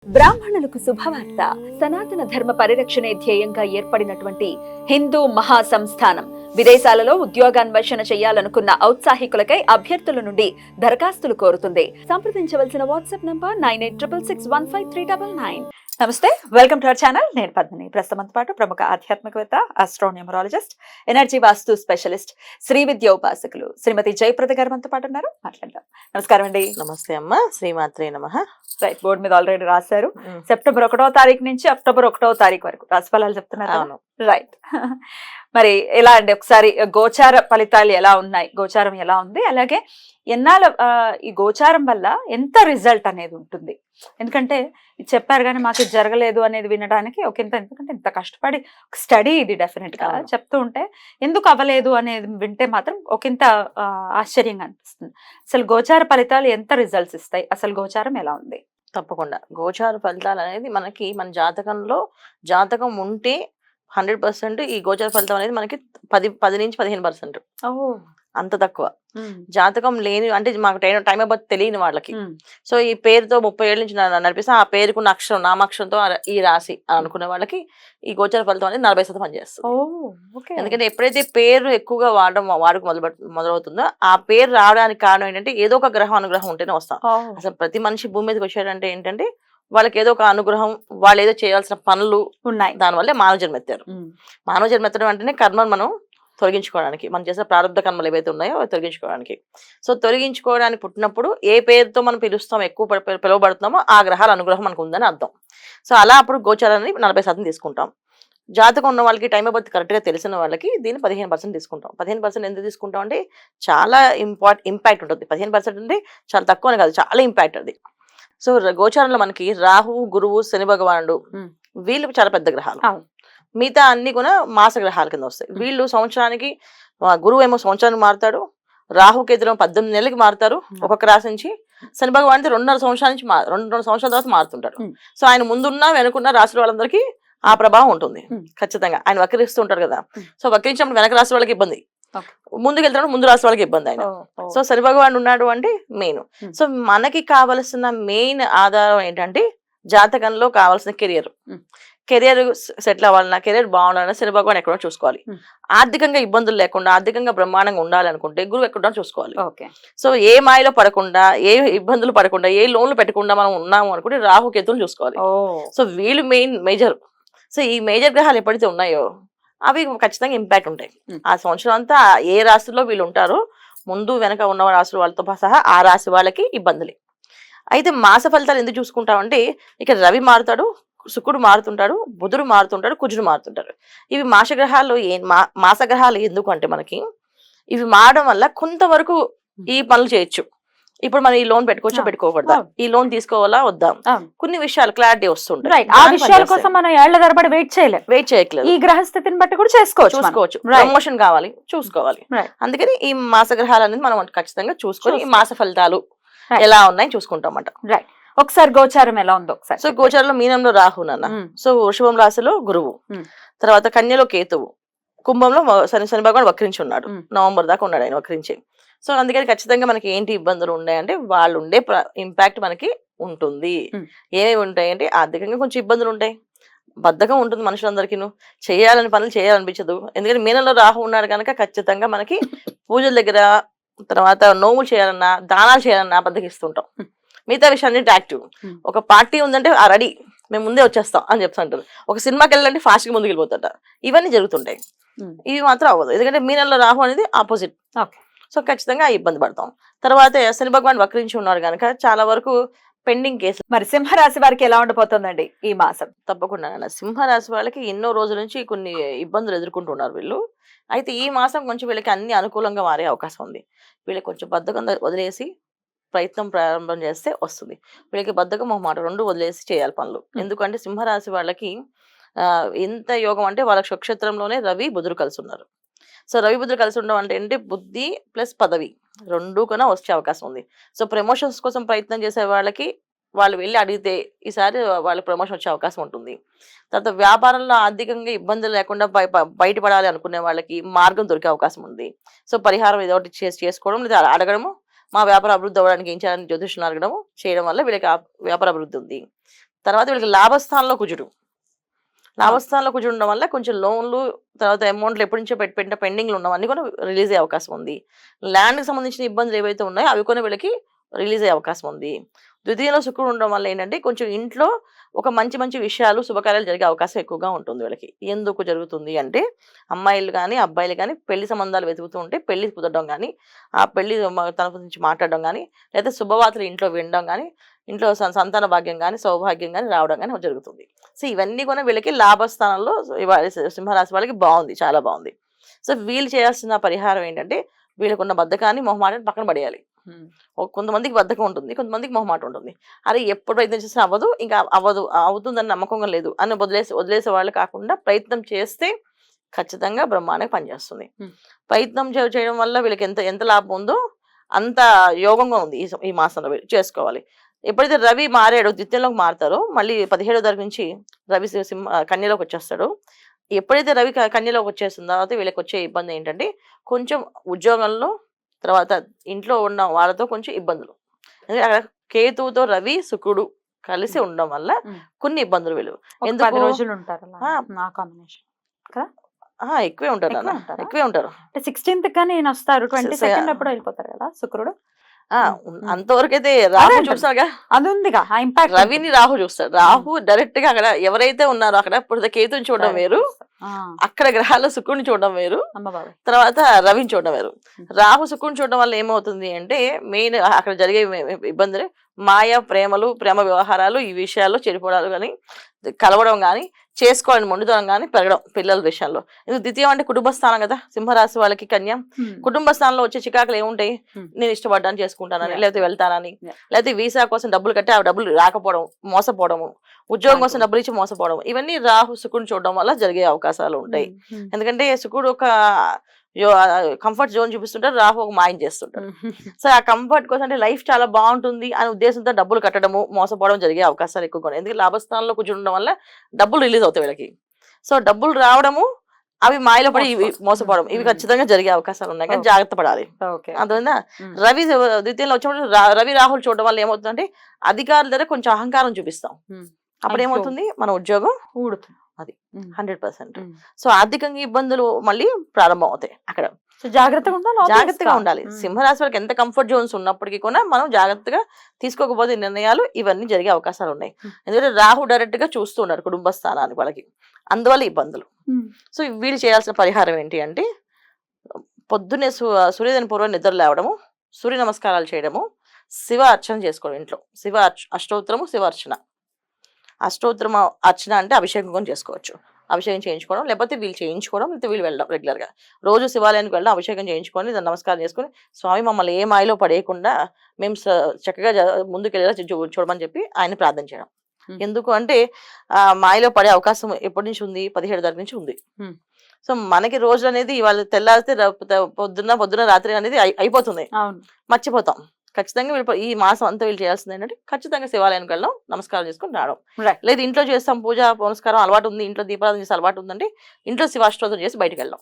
బ్రాహ్మణులకు శుభవార్త. సనాతన ధర్మ పరిరక్షణే ధ్యేయంగా ఏర్పడినటువంటి హిందూ మహాసంస్థానం విదేశాలలో ఉద్యోగాన్వేషణ చేయాలనుకున్న ఔత్సాహికులకై అభ్యర్థుల నుండి దరఖాస్తులు కోరుతుంది. సంప్రదించవలసిన వాట్సాప్ నంబర్ 9866153999. నమస్తే, వెల్కమ్ టు అవర్ ఛానల్. నేను పద్మిని. ప్రస్తుతంతో పాటు ప్రముఖ ఆధ్యాత్మికవేత్త, ఆస్ట్రోన్యూమరాలజిస్ట్, ఎనర్జీ వాస్తు స్పెషలిస్ట్, శ్రీ విద్య ఉపాసకులు శ్రీమతి జయప్రద గారు మనతో పాటు ఉన్నారు. మాట్లాడదాం. నమస్కారం అండి. నమస్తే అమ్మ. శ్రీమాత్రే నమః. రైట్, బోర్డు మీద ఆల్రెడీ రాశారు. సెప్టెంబర్ 1వ తారీఖు నుంచి అక్టోబర్ 1వ తారీఖు వరకు రాశిఫలాలు చెప్తున్నారు. రైట్, మరి ఎలా అండి, ఒకసారి గోచార ఫలితాలు ఎలా ఉన్నాయి, గోచారం ఎలా ఉంది, అలాగే ఎన్నాళ్ళ ఈ గోచారం వల్ల ఎంత రిజల్ట్ అనేది ఉంటుంది? ఎందుకంటే చెప్పారు కానీ మాకు జరగలేదు అనేది వినడానికి ఒక ఎందుకంటే ఇంత కష్టపడి స్టడీ ఇది డెఫినెట్ గా చెప్తూ ఉంటే ఎందుకు అవ్వలేదు అనేది వింటే మాత్రం ఒకంత ఆశ్చర్యంగా అనిపిస్తుంది. అసలు గోచార ఫలితాలు ఎంత రిజల్ట్స్ ఇస్తాయి, అసలు గోచారం ఎలా ఉంది? తప్పకుండా గోచార ఫలితాలు అనేది మనకి మన జాతకంలో జాతకం ఉంటే 100% ఈ గోచార ఫలితం అనేది మనకి 10 నుంచి 15%. అంత తక్కువ. జాతకం లేని అంటే మాకు టైం అబౌట్ తెలియని వాళ్ళకి, సో ఈ పేరుతో 30 ఏళ్ళ నుంచి నడిపిస్తే ఆ పేరుకున్న అక్షరం నామాక్షరంతో ఈ రాశి అనుకునే వాళ్ళకి ఈ గోచార ఫలితం అనేది 40% పనిచేస్తుంది. ఎందుకంటే ఎప్పుడైతే పేరు ఎక్కువగా వాడుకు మొదలవుతుందో ఆ పేరు రావడానికి కారణం ఏంటంటే ఏదో ఒక గ్రహం అనుగ్రహం ఉంటేనే వస్తాం. అసలు ప్రతి మనిషి భూమి మీదకి వచ్చాడంటే ఏంటంటే వాళ్ళకి ఏదో ఒక అనుగ్రహం, వాళ్ళు ఏదో చేయాల్సిన పనులు ఉన్నాయి. దానివల్లే మానవ జన్మ ఎత్తారు. మానవ జన్మ ఎత్తడం అంటేనే కర్మను మనం తొలగించుకోవడానికి, మనం చేసే ప్రారంభ కర్మలు ఏవైతే ఉన్నాయో అవి తొలగించుకోవడానికి. సో తొలగించుకోవడానికి పుట్టినప్పుడు ఏ పేరుతో మనం పిలుస్తామో, ఎక్కువ పిలువబడుతున్నామో ఆ గ్రహాల అనుగ్రహం మనకు ఉందని అర్థం. సో అలా అప్పుడు గోచారాన్ని 40% తీసుకుంటాం. జాతకం ఉన్న వాళ్ళకి, టైం ఆఫ్ బర్త్ కరెక్ట్గా తెలిసిన వాళ్ళకి దీన్ని 15% తీసుకుంటాం. 15% ఎందుకు తీసుకుంటాం అంటే చాలా ఇంపాక్ట్ ఉంటుంది. 15% అంటే చాలా తక్కువనే కాదు, చాలా ఇంపాక్ట్ అది. సో గోచారంలో మనకి రాహు, గురువు, శని భగవానుడు వీళ్ళు చాలా పెద్ద గ్రహాలు. మిగతా అన్ని కూడా మాస గ్రహాల కింద వస్తాయి. వీళ్ళు సంవత్సరానికి, గురువు ఏమో సంవత్సరానికి మారుతాడు, రాహుకేతులు 18 నెలలకి మారుతారు ఒక్కొక్క రాశి నుంచి. శని భగవానుడు 2.5 సంవత్సరాల నుంచి 2 సంవత్సరాల తర్వాత మారుతుంటాడు. సో ఆయన ముందున్న వెనుకున్న రాశుల వాళ్ళందరికీ ఆ ప్రభావం ఉంటుంది ఖచ్చితంగా. ఆయన వక్రిస్తూ ఉంటారు కదా, సో వక్రించినప్పుడు వెనక రాశి వాళ్ళకి ఇబ్బంది, ముందుకు వెళ్తున్నాడు ముందు రాశి వాళ్ళకి ఇబ్బంది ఆయన. సో శని భగవానుడు ఉన్నాడు అంటే మెయిన్. సో మనకి కావలసిన మెయిన్ ఆధారం ఏంటంటే జాతకంలో కావాల్సిన కెరియర్ సెటిల్ అవ్వాలన్నా, కెరీర్ బాగుండాలన్నా శని భగవాన్ ఎక్కడో చూసుకోవాలి. ఆర్థికంగా ఇబ్బందులు లేకుండా, ఆర్థికంగా బ్రహ్మాండంగా ఉండాలనుకుంటే గురువు ఎక్కడో చూసుకోవాలి. సో ఏ మాయలో పడకుండా, ఏ ఇబ్బందులు పడకుండా, ఏ లోన్లు పెట్టకుండా మనం ఉన్నాము అనుకుంటే రాహుకేతులు చూసుకోవాలి. సో వీళ్ళు మేజర్. సో ఈ మేజర్ గ్రహాలు ఎప్పుడైతే ఉన్నాయో అవి ఖచ్చితంగా ఇంపాక్ట్ ఉంటాయి. ఆ సంవత్సరం అంతా ఏ రాశిలో వీళ్ళు ఉంటారో ముందు వెనక ఉన్న రాశుల వాళ్ళతో సహా ఆ రాశి వాళ్ళకి ఇబ్బందులే. అయితే మాస ఫలితాలు ఎందుకు చూసుకుంటామంటే ఇక్కడ రవి మారుతాడు, శుక్రుడు మారుతుంటాడు, బుధుడు మారుతుంటాడు, కుజుడు మారుతుంటారు. ఇవి మాసగ్రహాలు. మాసగ్రహాలు ఎందుకు అంటే మనకి ఇవి మారడం వల్ల కొంతవరకు ఈ పనులు చేయొచ్చు. ఇప్పుడు మనం ఈ లోన్ పెట్టుకోవచ్చా పెట్టుకోకూడదా, ఈ లోన్ తీసుకోవాలా వద్దా, కొన్ని విషయాలు క్లారిటీ వస్తుంటాయి. ఆ విషయాల కోసం మనం ఏళ్ల తరబడి వెయిట్ చేయట్లేదు. ఈ గ్రహస్థితిని బట్టి కూడా చూసుకోవచ్చు. ప్రమోషన్ కావాలి, చూసుకోవాలి. అందుకని ఈ మాసగ్రహాలు అనేది మనం ఖచ్చితంగా చూసుకొని ఈ మాస ఫలితాలు ఎలా ఉన్నాయి చూసుకుంటామన్నమాట. రైట్, ఒకసారి గోచారం ఎలా ఉందో ఒకసారి. సో గోచారంలో మీనంలో రాహు నాన్న, సో వృషభం రాశిలో గురువు, తర్వాత కన్యలో కేతువు, కుంభంలో శని భగవాన్ వక్రించి ఉన్నాడు. నవంబర్ దాకా ఉన్నాడు ఆయన వక్రించి. సో అందుకని ఖచ్చితంగా మనకి ఏంటి ఇబ్బందులు ఉన్నాయంటే వాళ్ళు ఉండే ఇంపాక్ట్ మనకి ఉంటుంది. ఏమేమి ఉంటాయి అంటే ఆర్థికంగా కొంచెం ఇబ్బందులు ఉంటాయి, బద్ధకం ఉంటుంది మనుషులందరికీ, చేయాలని పనులు చేయాలనిపించదు. ఎందుకంటే మీనంలో రాహు ఉన్నాడు కనుక ఖచ్చితంగా మనకి పూజల దగ్గర, తర్వాత నోములు చేయాలన్నా, దానాలు చేయాలన్నా బద్దకిస్తుంటాం. మిగతా విషయాన్ని యాక్టివ్. ఒక పార్టీ ఉందంటే రెడీ, మేము ముందే వచ్చేస్తాం అని చెప్తుంటారు. ఒక సినిమాకి వెళ్ళాలంటే ఫాస్ట్గా ముందుకు వెళ్ళిపోతుంటారు. ఇవన్నీ జరుగుతుంటాయి. ఇవి మాత్రం అవ్వదు, ఎందుకంటే మీనంలో రాహు అనేది ఆపోజిట్. సో ఖచ్చితంగా ఇబ్బంది పడతాం. తర్వాత శని భగవాన్ వక్రించి ఉన్నారు కనుక చాలా వరకు పెండింగ్ కేసు. మరి సింహరాశి వారికి ఎలా ఉండిపోతుందండి ఈ మాసం? తప్పకుండా సింహరాశి వాళ్ళకి ఎన్నో రోజుల నుంచి కొన్ని ఇబ్బందులు ఎదుర్కొంటున్నారు వీళ్ళు. అయితే ఈ మాసం కొంచెం వీళ్ళకి అన్ని అనుకూలంగా మారే అవకాశం ఉంది. వీళ్ళకి కొంచెం బద్ధకం వదిలేసి ప్రయత్నం ప్రారంభం చేస్తే వస్తుంది. వీళ్ళకి బద్ధకం మాట 2 వదిలేసి చేయాలి పనులు. ఎందుకంటే సింహరాశి వాళ్ళకి ఎంత యోగం అంటే వాళ్ళకి నక్షత్రంలోనే రవి బుధుడు కలిసి ఉన్నారు. సో రవి బుధుడు కలిసి ఉండడం అంటే ఏంటి, బుద్ధి ప్లస్ పదవి 2 కన్నా వచ్చే అవకాశం ఉంది. సో ప్రమోషన్స్ కోసం ప్రయత్నం చేసే వాళ్ళకి వాళ్ళు వెళ్ళి అడిగితే ఈసారి వాళ్ళకి ప్రమోషన్ వచ్చే అవకాశం ఉంటుంది. తర్వాత వ్యాపారంలో ఆర్థికంగా ఇబ్బందులు లేకుండా బయటపడాలి అనుకునే వాళ్ళకి మార్గం దొరికే అవకాశం ఉంది. సో పరిహారం ఏదో ఒకటి చేసుకోవడం, లేదా అడగడము, మా వ్యాపార అభివృద్ధి అవ్వడానికి ఏం చేయాలని జ్యోతిష్యులు అడగడం చేయడం వల్ల వీళ్ళకి వ్యాపార అభివృద్ధి ఉంది. తర్వాత వీళ్ళకి లాభస్థానంలో కుజుడు. లాభస్థానంలో కుజుడు ఉండడం వల్ల కొంచెం లోన్లు, తర్వాత అమౌంట్లు ఎప్పటి నుంచో పెట్టిన పెండింగ్లు ఉన్నవన్నీ కూడా రిలీజ్ అయ్యే అవకాశం ఉంది. ల్యాండ్కి సంబంధించిన ఇబ్బందులు ఏవైతే ఉన్నాయో అవి కూడా వీళ్ళకి రిలీజ్ అయ్యే అవకాశం ఉంది. ద్వితీయంలో శుక్రుడు ఉండడం వల్ల ఏంటంటే కొంచెం ఇంట్లో ఒక మంచి మంచి విషయాలు, శుభకార్యాలు జరిగే అవకాశం ఎక్కువగా ఉంటుంది వీళ్ళకి. ఎందుకు జరుగుతుంది అంటే అమ్మాయిలు కానీ అబ్బాయిలు కానీ పెళ్లి సంబంధాలు వెతుకుతూ ఉంటే పెళ్లి కుదరడం కానీ, ఆ పెళ్లి తన గురించి మాట్లాడడం కానీ, లేదా శుభవార్తలు ఇంట్లో వినడం కానీ, ఇంట్లో సంతాన భాగ్యం కానీ, సౌభాగ్యం కానీ రావడం కానీ జరుగుతుంది. సో ఇవన్నీ కూడా వీళ్ళకి లాభస్థానంలో సింహరాశి వాళ్ళకి బాగుంది, చాలా బాగుంది. సో వీళ్ళు చేయాల్సిన పరిహారం ఏంటంటే వీళ్ళకున్న బద్ధకాన్ని, మొహమాటాన్ని పక్కన పడేయాలి. కొంతమందికి బద్ధకం ఉంటుంది, కొంతమందికి మొహమాటం ఉంటుంది. అరే ఎప్పుడు ప్రయత్నం చేసినా అవ్వదు, ఇంకా అవుతుందని నమ్మకంగా లేదు అని వదిలేసే వాళ్ళు కాకుండా ప్రయత్నం చేస్తే ఖచ్చితంగా బ్రహ్మాండంగా పనిచేస్తుంది. ప్రయత్నం చేయడం వల్ల వీళ్ళకి ఎంత లాభం ఉందో అంత యోగంగా ఉంది ఈ మాసంలో చేసుకోవాలి. ఎప్పుడైతే రవి మారాడో, ద్వితీయంలోకి మారుతారో, మళ్ళీ 17వ తారీఖు నుంచి రవి కన్యలోకి వచ్చేస్తాడు. ఎప్పుడైతే రవి కన్యలోకి వచ్చేసిన తర్వాత వీళ్ళకి వచ్చే ఇబ్బంది ఏంటంటే కొంచెం ఉద్యోగంలో, తర్వాత ఇంట్లో ఉన్న వాళ్ళతో కొంచెం ఇబ్బందులు. అక్కడ కేతువుతో రవి శుక్రుడు కలిసి ఉండడం వల్ల కొన్ని ఇబ్బందులు వీళ్ళు ఎందుకు రోజులు ఉంటారు. ఎక్కువే ఉంటారు. 16th కానీ నేను వస్తారు, 22nd అప్పుడు వెళ్ళిపోతారు కదా శుక్రుడు. అంతవరకు అయితే రాహు చూస్తాగా, అది ఉందిగా ఇంపాక్ట్. రవిని రాహు చూస్తాడు. రాహు డైరెక్ట్ గా అక్కడ ఎవరైతే ఉన్నారో అక్కడ ఇప్పుడు కేతుని చూడడం వేరు, అక్కడ గ్రహాల్లో శుక్రుని చూడడం వేరు, తర్వాత రవిని చూడడం వేరు. రాహు శుక్రుని చూడడం వల్ల ఏమవుతుంది అంటే మెయిన్ అక్కడ జరిగే ఇబ్బందులు మాయ, ప్రేమ వ్యవహారాలు, ఈ విషయాల్లో చెడిపోవడాలు కానీ, కలవడం కానీ, చేసుకోవాలని మొండితనం కానీ పెరగడం పిల్లల విషయంలో. ఇది ద్వితీయం అంటే కుటుంబ స్థానం కదా సింహరాశి వాళ్ళకి. కన్య కుటుంబ స్థానంలో వచ్చే చికాకులు ఏముంటాయి? నేను ఇష్టపడ్డాను చేసుకుంటానని, లేకపోతే వెళ్తానని, లేకపోతే వీసా కోసం డబ్బులు కట్టి ఆ డబ్బులు రాకపోవడం, మోసపోవడము, ఉద్యోగం కోసం డబ్బులు ఇచ్చి మోసపోవడం, ఇవన్నీ రాహు శుక్రుని చూడడం వల్ల జరిగే అవకాశాలు ఉంటాయి. ఎందుకంటే శుక్రుడు ఒక కంఫర్ట్ జోన్ చూపిస్తుంటారు, రాహు ఒక మాయం చేస్తుంటారు. సో ఆ కంఫర్ట్ కోసం అంటే లైఫ్ చాలా బాగుంటుంది అనే ఉద్దేశంతో డబ్బులు కట్టడము, మోసపోవడం జరిగే అవకాశాలు ఎక్కువగా ఉన్నాయి. ఎందుకంటే లాభస్థానంలో కూర్చుండడం వల్ల డబ్బులు రిలీజ్ అవుతాయి వీళ్ళకి. సో డబ్బులు రావడము, అవి మాయలో పడి ఇవి మోసపోవడం, ఇవి ఖచ్చితంగా జరిగే అవకాశాలు ఉన్నాయి. కానీ జాగ్రత్త పడాలి. అర్థమైందా? రవి ద్వితీయంలో వచ్చినప్పుడు రవి రాహుల్ చూడడం వల్ల ఏమవుతుందంటే అధికారుల దగ్గర కొంచెం అహంకారం చూపిస్తాం. అప్పుడు ఏమవుతుంది, మన ఉద్యోగం ఊడుతుంది. అది 100%. సో ఆర్థికంగా ఇబ్బందులు మళ్ళీ ప్రారంభం అవుతాయి అక్కడ. జాగ్రత్తగా ఉండాలి. సింహరాశి వాళ్ళకి ఎంత కంఫర్ట్ జోన్స్ ఉన్నప్పటికీ కూడా మనం జాగ్రత్తగా తీసుకోకపోతే నిర్ణయాలు ఇవన్నీ జరిగే అవకాశాలు ఉన్నాయి. ఎందుకంటే రాహు డైరెక్ట్ గా చూస్తూ ఉన్నారు కుటుంబ స్థానానికి వాళ్ళకి, అందువల్ల ఇబ్బందులు. సో వీళ్ళు చేయాల్సిన పరిహారం ఏంటి అంటే పొద్దున్నే సూర్యోదయం పూర్వం నిద్ర లేవడము, సూర్య నమస్కారాలు చేయడము, శివ అర్చన చేసుకోవడం. ఇంట్లో శివ అష్టోత్తరము, శివ అష్టోత్తరం అర్చన అంటే అభిషేకం చేసుకోవచ్చు. అభిషేకం చేయించుకోవడం, లేకపోతే వీళ్ళు చేయించుకోవడం, లేకపోతే వీళ్ళు వెళ్ళడం రెగ్యులర్ గా రోజు శివాలయానికి వెళ్ళడం, అభిషేకం చేయించుకొని నమస్కారం చేసుకుని స్వామి మమ్మల్ని ఏ మాయలో పడేయకుండా మేము చక్కగా ముందుకెళ్ళేలా చూడమని చెప్పి ఆయన ప్రార్థన చేయడం. ఎందుకు అంటే మాయలో పడే అవకాశం ఎప్పటి నుంచి ఉంది? 17వ తారీఖు నుంచి ఉంది. సో మనకి రోజు అనేది ఇవాళ తెల్లారితే పొద్దున్న రాత్రి అనేది అయిపోతుంది, మర్చిపోతాం. ఖచ్చితంగా వీళ్ళు ఈ మాసం అంతా వీళ్ళు చేయాల్సింది ఏంటంటే ఖచ్చితంగా శివాలయానికి వెళ్ళడం, నమస్కారం చేసుకుని రావడం. లేదు ఇంట్లో చేస్తాం పూజ పునస్కారం అలవాటు ఉంది, ఇంట్లో దీపారాధన చేసే అలవాటు ఉందంటే ఇంట్లో శివాష్టోత్తరం చేసి బయటకు వెళ్ళడం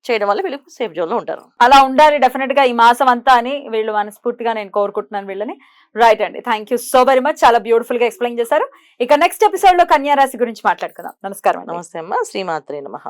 చేయడం వల్ల వీళ్ళు సేఫ్ జోన్ లో ఉంటారు. అలా ఉండాలి డెఫినెట్ గా ఈ మాసం అంతా అని వీళ్ళు మనస్ఫూర్తిగా నేను కోరుకుంటున్నాను వీళ్ళని. రైట్ అండి, thank you so very much, చాలా బ్యూటిఫుల్ గా ఎక్స్ప్లెయిన్ చేశారు. ఇక నెక్స్ట్ ఎపిసోడ్ లో కన్యా రాశి గురించి మాట్లాడుకుందాం. నమస్కారం. నమస్తే అమ్మ, శ్రీమాత్రే నమః.